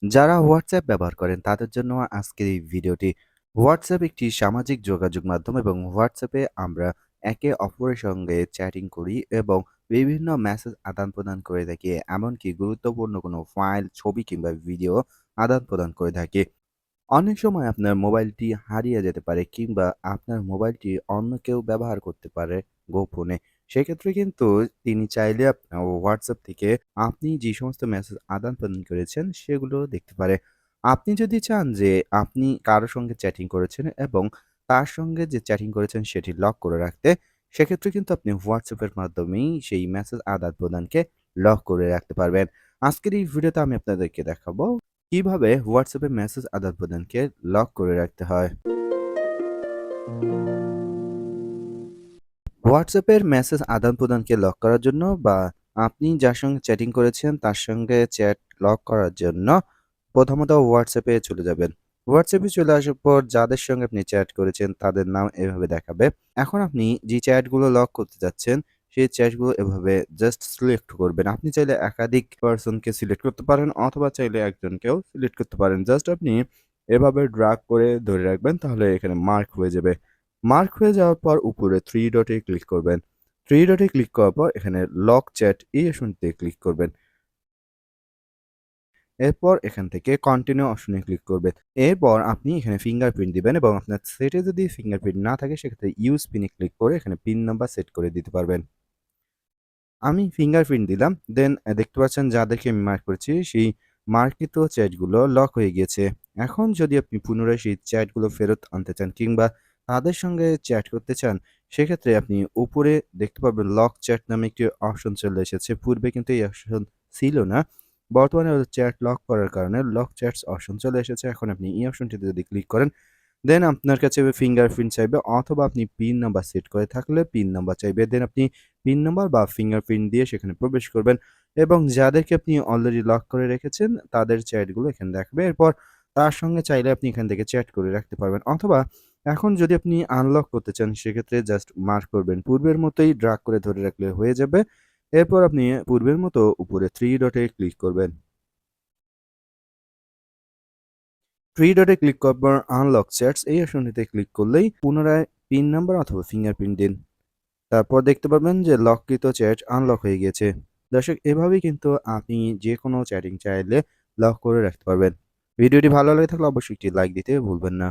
যারা হোয়াটসঅ্যাপ ব্যবহার করেন তাদের জন্য আজকের এই ভিডিওটি। হোয়াটসঅ্যাপ একটি সামাজিক যোগাযোগ মাধ্যম এবং হোয়াটসঅ্যাপে আমরা একে অপরের সঙ্গে চ্যাটিং করি এবং বিভিন্ন মেসেজ আদান-প্রদান করে থাকি। এমনকি গুরুত্বপূর্ণ কোনো ফাইল, ছবি কিংবা ভিডিও আদান-প্রদান করে থাকি। অনেক সময় আপনার মোবাইলটি হারিয়ে যেতে পারে কিংবা আপনার মোবাইলটি অন্য কেউ ব্যবহার করতে পারে গোপনে। সেক্ষেত্রে কিন্তু তিনি চাইলে আপনার হোয়াটসঅ্যাপ থেকে আপনি যে সমস্ত মেসেজ আদান-প্রদান করেছেন সেগুলো দেখতে পারে। আপনি যদি চান যে আপনি কারো সঙ্গে চ্যাটিং করেছেন এবং তার সঙ্গে যে চ্যাটিং করেছেন সেটি লক করে রাখতে, সেক্ষেত্রে কিন্তু আপনি হোয়াটসঅ্যাপের মাধ্যমেই সেই মেসেজ আদান-প্রদানকে লক করে রাখতে পারবেন। আজকের এই ভিডিওতে আমি আপনাদেরকে দেখাবো কিভাবে হোয়াটসঅ্যাপে মেসেজ আদান-প্রদানকে লক করে রাখতে হয়। হোয়াটসঅ্যাপের মেসেজ আদান-প্রদানকে লক করার জন্য বা আপনি যার সঙ্গে চ্যাটিং করেছেন তার সঙ্গে চ্যাট লক করার জন্য প্রথমত হোয়াটসঅ্যাপে চলে যাবেন। হোয়াটসঅ্যাপে চলে আসার পর যাদের সঙ্গে আপনি চ্যাট করেছেন তাদের নাম এভাবে দেখাবে। এখন আপনি যে চ্যাটগুলো লক করতে যাচ্ছেন সেই চ্যাটগুলো এভাবে জাস্ট সিলেক্ট করবেন। আপনি চাইলে একাধিক পারসনকে সিলেক্ট করতে পারেন অথবা চাইলে একজনকেও সিলেক্ট করতে পারেন। জাস্ট আপনি এভাবে ড্রাগ করে ধরে রাখবেন, তাহলে এখানে মার্ক হয়ে যাবে। মার্ক হয়ে যাওয়ার পর উপরে 3 ডটে ক্লিক করবেন। 3 ডটে ক্লিক করার পর এখানে লক চ্যাট এই অপশনটিতে ক্লিক করবেন। এরপর এখান থেকে কন্টিনিউ অপশনে ক্লিক করবেন। এরপর আপনি এখানে ফিঙ্গারপ্রিন্ট দিবেন এবং আপনার সেটে যদি ফিঙ্গারপ্রিন্ট না থাকে সেক্ষেত্রে ইউজ পিন এ ক্লিক করে এখানে পিন নাম্বার সেট করে দিতে পারবেন। আমি ফিঙ্গারপ্রিন্ট দিলাম। দেন দেখতে পাচ্ছেন যাদেরকে আমি মার্ক করেছি সেই মার্কিত চ্যাটগুলো লক হয়ে গিয়েছে। এখন যদি আপনি পুনরায় সেই চ্যাটগুলো ফেরত আনতে চান কিংবা তাদের সঙ্গে চ্যাট করতে চান, সেক্ষেত্রে আপনি উপরে দেখতে পাবেন লক চ্যাট নামে একটি অপশন চলে এসেছে। পূর্বে কিন্তু এই অপশন ছিল না। বর্তমানে চ্যাট লক করার কারণে লক চ্যাটস অপশন চলে এসেছে। এখন আপনি এই অপশনটিতে যদি ক্লিক করেন, দেন আপনার কাছে ফিঙ্গারপ্রিন্ট চাইবে অথবা আপনি পিন নাম্বার সেট করে থাকলে পিন নাম্বার চাইবে। দেন আপনি পিন নাম্বার বা ফিঙ্গারপ্রিন্ট দিয়ে সেখানে প্রবেশ করবেন এবং যাদেরকে আপনি অলরেডি লক করে রেখেছেন তাদের চ্যাটগুলো এখানে দেখাবে। এরপর তার সঙ্গে চাইলে আপনি এখান থেকে চ্যাট করে রাখতে পারবেন অথবা এখন যদি আপনি আনলক করতে চান সেক্ষেত্রে জাস্ট মার্ক করবেন। পূর্বের মতোই ড্রাগ করে ধরে রাখলে হয়ে যাবে। এরপর আপনি পূর্বের মতো উপরে 3 ডটে ক্লিক করবেন। 3 ডটে ক্লিক করার পর আনলক চ্যাটস এই অপশনটিতে ক্লিক করলেই পুনরায় পিন নাম্বার অথবা ফিঙ্গারপ্রিন্ট দিন। তারপর দেখতে পারবেন যে লককৃত চ্যাট আনলক হয়ে গিয়েছে। দর্শক, এভাবেই কিন্তু আপনি যেকোনো চ্যাটিং চাইলে লক করে রাখতে পারবেন। ভিডিওটি ভালো লেগে থাকলে অবশ্যই একটি লাইক দিতে ভুলবেন না।